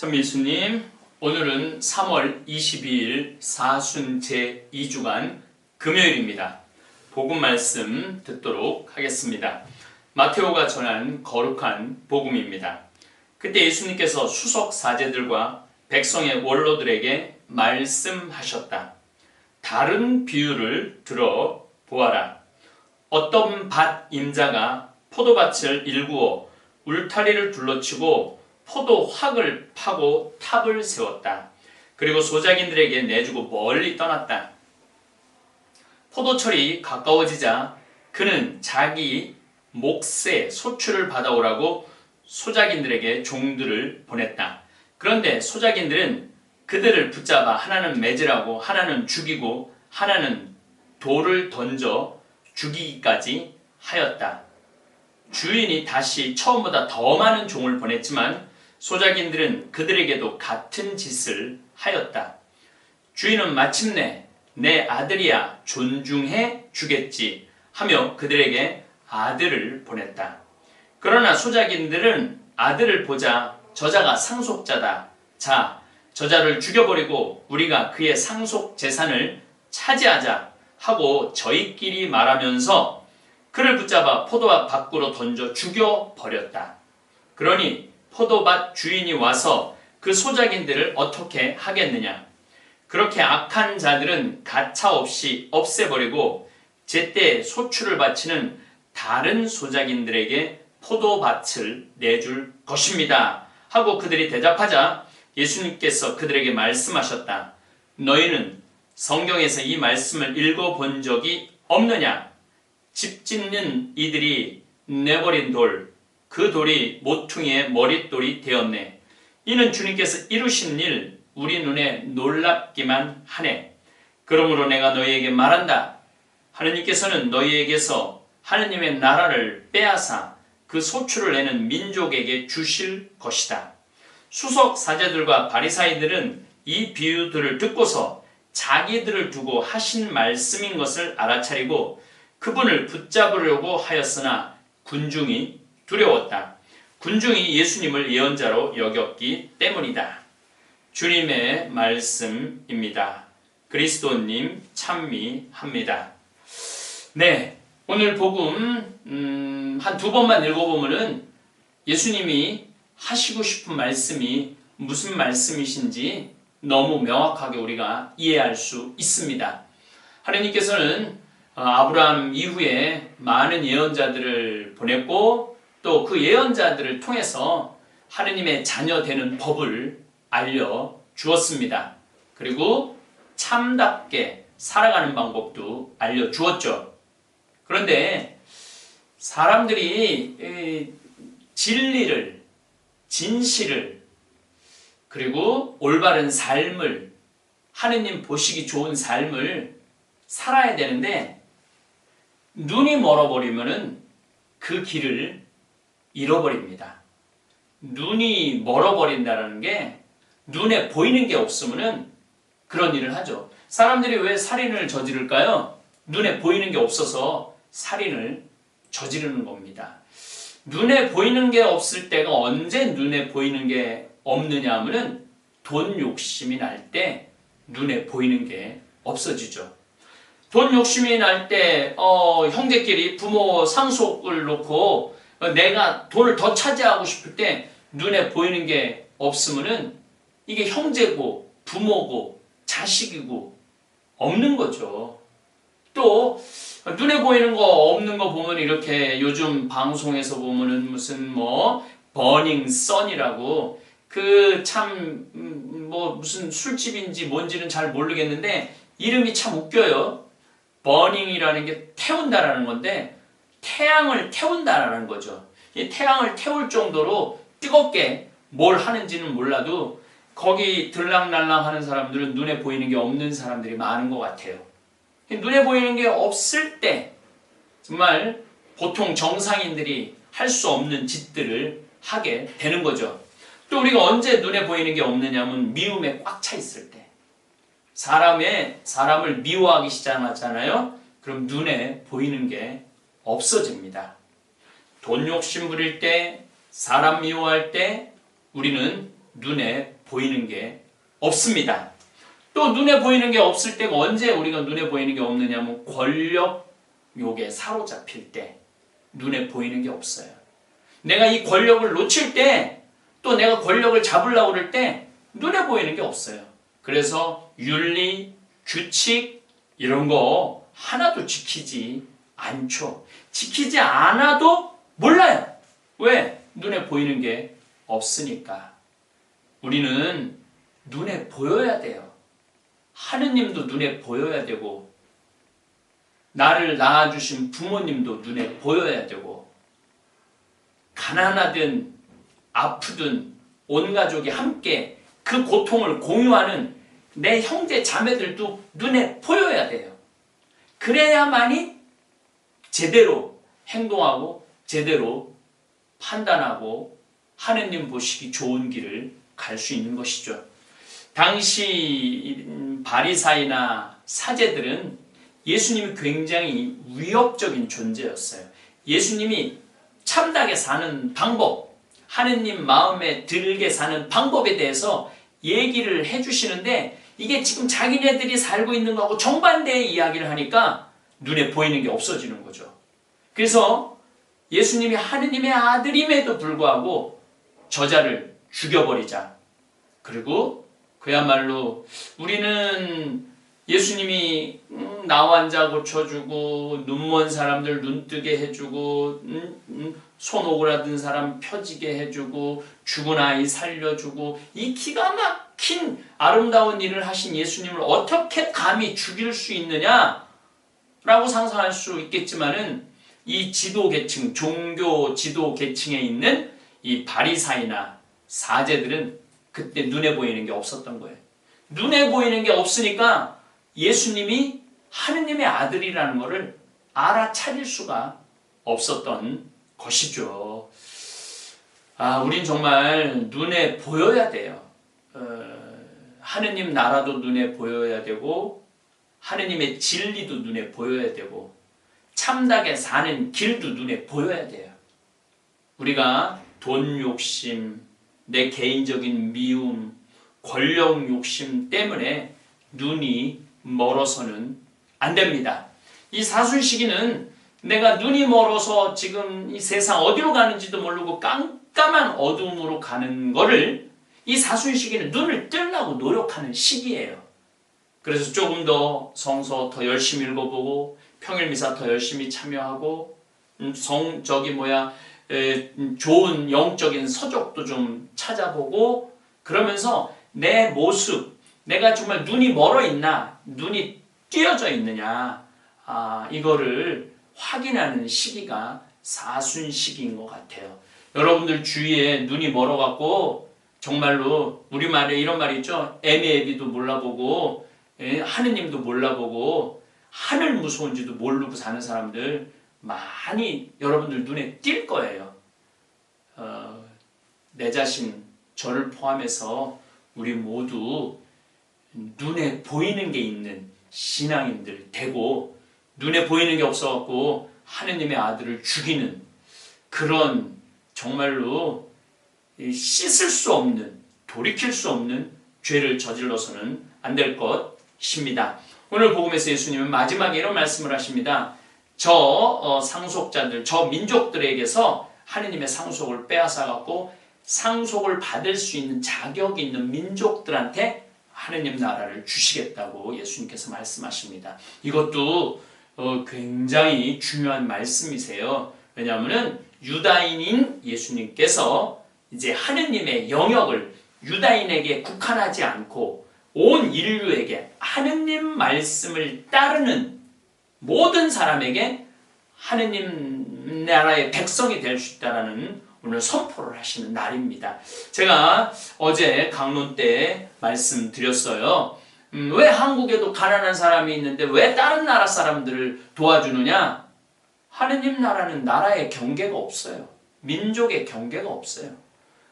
천미수님, 오늘은 3월 22일 사순 제2주간 금요일입니다. 복음 말씀 듣도록 하겠습니다. 마테오가 전한 거룩한 복음입니다. 그때 예수님께서 수석 사제들과 백성의 원로들에게 말씀하셨다. 다른 비유를 들어 보아라. 어떤 밭 임자가 포도밭을 일구어 울타리를 둘러치고 포도 확을 파고 탑을 세웠다. 그리고 소작인들에게 내주고 멀리 떠났다. 포도철이 가까워지자 그는 자기 몫의 소출을 받아오라고 소작인들에게 종들을 보냈다. 그런데 소작인들은 그들을 붙잡아 하나는 매질하고 하나는 죽이고 하나는 돌을 던져 죽이기까지 하였다. 주인이 다시 처음보다 더 많은 종을 보냈지만 소작인들은 그들에게도 같은 짓을 하였다. 주인은 마침내 내 아들이야 존중해 주겠지 하며 그들에게 아들을 보냈다. 그러나 소작인들은 아들을 보자 저자가 상속자다. 자, 저자를 죽여버리고 우리가 그의 상속 재산을 차지하자 하고 저희끼리 말하면서 그를 붙잡아 포도밭 밖으로 던져 죽여버렸다. 그러니 포도밭 주인이 와서 그 소작인들을 어떻게 하겠느냐? 그렇게 악한 자들은 가차없이 없애버리고 제때 소출을 바치는 다른 소작인들에게 포도밭을 내줄 것입니다. 하고 그들이 대답하자 예수님께서 그들에게 말씀하셨다. 너희는 성경에서 이 말씀을 읽어본 적이 없느냐? 집 짓는 이들이 내버린 돌, 그 돌이 모퉁이의 머릿돌이 되었네. 이는 주님께서 이루신 일 우리 눈에 놀랍기만 하네. 그러므로 내가 너희에게 말한다. 하느님께서는 너희에게서 하느님의 나라를 빼앗아 그 소출을 내는 민족에게 주실 것이다. 수석 사제들과 바리사이들은 이 비유들을 듣고서 자기들을 두고 하신 말씀인 것을 알아차리고 그분을 붙잡으려고 하였으나 군중이 두려웠다. 군중이 예수님을 예언자로 여겼기 때문이다. 주님의 말씀입니다. 그리스도님 찬미합니다. 네, 오늘 복음 한 두 번만 읽어보면은 예수님이 하시고 싶은 말씀이 무슨 말씀이신지 너무 명확하게 우리가 이해할 수 있습니다. 하나님께서는 아브라함 이후에 많은 예언자들을 보냈고 또 그 예언자들을 통해서 하느님의 자녀 되는 법을 알려주었습니다. 그리고 참답게 살아가는 방법도 알려주었죠. 그런데 사람들이 진리를, 진실을, 그리고 올바른 삶을, 하느님 보시기 좋은 삶을 살아야 되는데 눈이 멀어버리면은 그 길을 잃어버립니다. 눈이 멀어버린다는 게 눈에 보이는 게 없으면은 그런 일을 하죠. 사람들이 왜 살인을 저지를까요? 눈에 보이는 게 없어서 살인을 저지르는 겁니다. 눈에 보이는 게 없을 때가 언제 눈에 보이는 게 없느냐 하면은 돈 욕심이 날 때 눈에 보이는 게 없어지죠. 돈 욕심이 날 때 형제끼리 부모 상속을 놓고 내가 돈을 더 차지하고 싶을 때 눈에 보이는 게 없으면은 이게 형제고 부모고 자식이고 없는 거죠. 또 눈에 보이는 거 없는 거 보면 이렇게 요즘 방송에서 보면은 무슨 버닝 선이라고 그 참 무슨 술집인지 뭔지는 잘 모르겠는데 이름이 참 웃겨요. 버닝이라는 게 태운다라는 건데 태양을 태운다라는 거죠. 이 태양을 태울 정도로 뜨겁게 뭘 하는지는 몰라도 거기 들락날락 하는 사람들은 눈에 보이는 게 없는 사람들이 많은 것 같아요. 눈에 보이는 게 없을 때 정말 보통 정상인들이 할 수 없는 짓들을 하게 되는 거죠. 또 우리가 언제 눈에 보이는 게 없느냐면 미움에 꽉 차 있을 때. 사람을 미워하기 시작하잖아요. 그럼 눈에 보이는 게 없어집니다. 돈 욕심 부릴 때, 사람 미워할 때 우리는 눈에 보이는 게 없습니다. 또 눈에 보이는 게 없을 때가 언제 우리가 눈에 보이는 게 없느냐면 권력욕에 사로잡힐 때 눈에 보이는 게 없어요. 내가 이 권력을 놓칠 때 또 내가 권력을 잡으려고 그럴 때 눈에 보이는 게 없어요. 그래서 윤리, 규칙 이런 거 하나도 지키지 않죠. 지키지 않아도 몰라요. 왜? 눈에 보이는 게 없으니까. 우리는 눈에 보여야 돼요. 하느님도 눈에 보여야 되고 나를 낳아주신 부모님도 눈에 보여야 되고 가난하든 아프든 온 가족이 함께 그 고통을 공유하는 내 형제 자매들도 눈에 보여야 돼요. 그래야만이 제대로 행동하고 제대로 판단하고 하느님 보시기 좋은 길을 갈 수 있는 것이죠. 당시 바리사이나 사제들은 예수님이 굉장히 위협적인 존재였어요. 예수님이 참되게 사는 방법, 하느님 마음에 들게 사는 방법에 대해서 얘기를 해주시는데 이게 지금 자기네들이 살고 있는 거하고 정반대의 이야기를 하니까 눈에 보이는 게 없어지는 거죠. 그래서 예수님이 하느님의 아들임에도 불구하고 저자를 죽여버리자. 그리고 그야말로 우리는 예수님이 나환자 고쳐주고 눈먼 사람들 눈뜨게 해주고 손 오그라든 사람 펴지게 해주고 죽은 아이 살려주고 이 기가 막힌 아름다운 일을 하신 예수님을 어떻게 감히 죽일 수 있느냐라고 상상할 수 있겠지만은 이 지도계층, 종교 지도계층에 있는 이 바리사이나 사제들은 그때 눈에 보이는 게 없었던 거예요. 눈에 보이는 게 없으니까 예수님이 하느님의 아들이라는 것을 알아차릴 수가 없었던 것이죠. 우린 정말 눈에 보여야 돼요. 하느님 나라도 눈에 보여야 되고 하느님의 진리도 눈에 보여야 되고 참되게 사는 길도 눈에 보여야 돼요. 우리가 돈 욕심, 내 개인적인 미움, 권력 욕심 때문에 눈이 멀어서는 안 됩니다. 이 사순시기는 내가 눈이 멀어서 지금 이 세상 어디로 가는지도 모르고 깜깜한 어둠으로 가는 거를 이 사순시기는 눈을 뜨려고 노력하는 시기예요. 그래서 조금 더 성서 더 열심히 읽어보고 평일미사 더 열심히 참여하고 좋은 영적인 서적도 좀 찾아보고 그러면서 내 모습, 내가 정말 눈이 멀어 있나, 눈이 띄어져 있느냐, 이거를 확인하는 시기가 사순시기인 것 같아요. 여러분들 주위에 눈이 멀어갖고 정말로 우리말에 이런 말이 있죠. 애미애비도 몰라보고 하느님도 몰라보고 하늘 무서운지도 모르고 사는 사람들 많이 여러분들 눈에 띌 거예요. 내 자신, 저를 포함해서 우리 모두 눈에 보이는 게 있는 신앙인들 되고 눈에 보이는 게 없어갖고 하느님의 아들을 죽이는 그런 정말로 씻을 수 없는, 돌이킬 수 없는 죄를 저질러서는 안 될 것입니다. 오늘 복음에서 예수님은 마지막에 이런 말씀을 하십니다. 상속자들, 저 민족들에게서 하느님의 상속을 빼앗아갖고 상속을 받을 수 있는 자격이 있는 민족들한테 하느님 나라를 주시겠다고 예수님께서 말씀하십니다. 이것도 굉장히 중요한 말씀이세요. 왜냐하면 유다인인 예수님께서 이제 하느님의 영역을 유다인에게 국한하지 않고 온 인류에게 하느님 말씀을 따르는 모든 사람에게 하느님 나라의 백성이 될 수 있다는 오늘 선포를 하시는 날입니다. 제가 어제 강론 때 말씀드렸어요. 왜 한국에도 가난한 사람이 있는데 왜 다른 나라 사람들을 도와주느냐? 하느님 나라는 나라의 경계가 없어요. 민족의 경계가 없어요.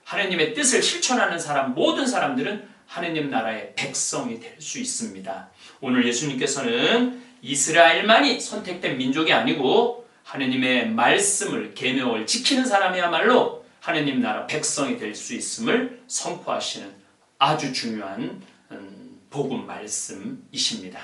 하느님의 뜻을 실천하는 사람, 모든 사람들은 하느님 나라의 백성이 될 수 있습니다. 오늘 예수님께서는 이스라엘만이 선택된 민족이 아니고 하느님의 말씀을, 계명을 지키는 사람이야말로 하느님 나라 백성이 될 수 있음을 선포하시는 아주 중요한 복음 말씀이십니다.